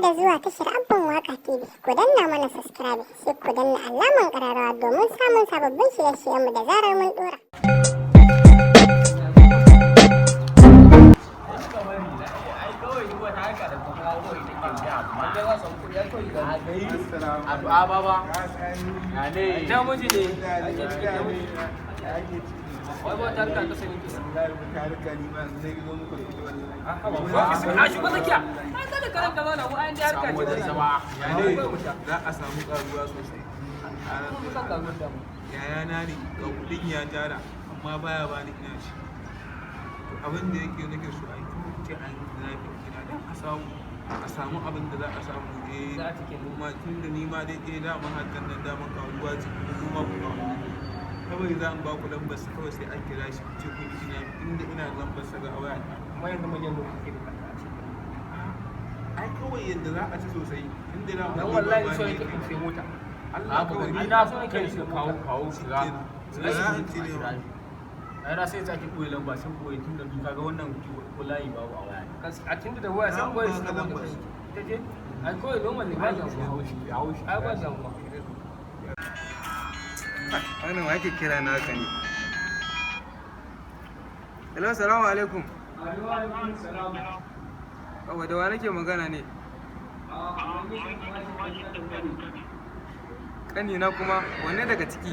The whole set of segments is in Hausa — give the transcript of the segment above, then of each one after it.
da zuwa tashar Abban Waka TV. Ku danna mana subscribe sai ku danna alamar ƙararrawa domin samun sababbin shirye-shiryenmu da zarar mun ɗora. Wai ba ta rika kasa ne ke ka rika ni ma zai zo muku da ita wallahi a shi ba zakiya an da karan kaza na an da harka ce za a samu karuwa sosai yaya na ne ga kudin ya tara amma baya bani ina shi abin da yake nake so a yi ce an zafi kina dan a samu abin da za a samu kuma tun da ni ma dai daman hakan nan daman karuwa ce kuma ku kawai za mu ba ku lambar sa kawai sai an kira shi ce kun ji inda ina lambar sa ga waya amma yanzu manyan da kuke da kasa ai kawai yadda za a ci sosai inda na dan wallahi so yake in sai mota Allah kawai ni na so yake shi kawo shiga ai na sai zaki koyi lamba sun koyi tun da duka ga wannan wallahi babu a waya a tunda da waya sai koyi shi lamba ita ce ai koyi normal ne ba da haushi ai ba da wannan wa yake kira na haka ne. Hello, assalamu alaikum. Awa da wa nake magana ne? Kani na kuma wanne daga ciki?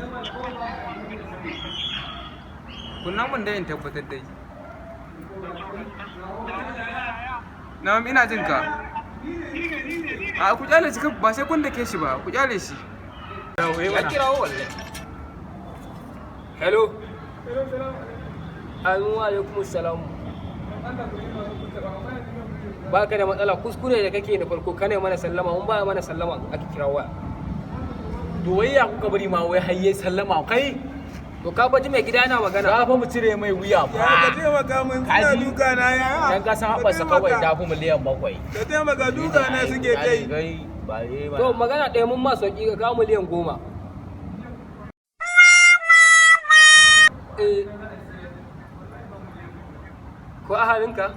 Kunna mun da yin tabbatar dai. Na'am ina jin ka. A ku kyale shi ba sai kun dake shi ba, ku kyale shi. ya kirawo wallahi hello alaikum salam ba ka da matsala kuskure da kake da farko kana mana sallama mun ba mana sallama ake kira waya to wai ya kuka bari ma wai hayye sallama kai to ka baji mai gida yana magana ba fa mu cire mai wuya ba ka taimaka mun suna duka na ya dan ka san haɓarsa kawai da fi miliyan 7 ka taimaka duka na suke kai to magana ɗaya mun ma sauki ka kawo miliyan 10 ko a halinka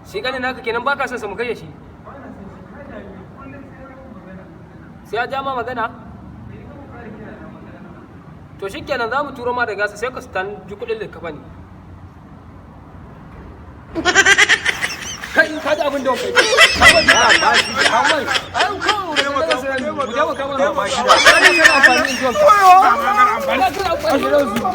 shi ganin naka kenan baka son sa mu kashe shi sai ya ja ma magana to shikenan za mu turo ma da gasa sai ka stan ji kudin likafa ne kai ka ji abin da kai kawai ba shi kawai ai kawai mu je mu kama ba shi da kana amfani da zuwa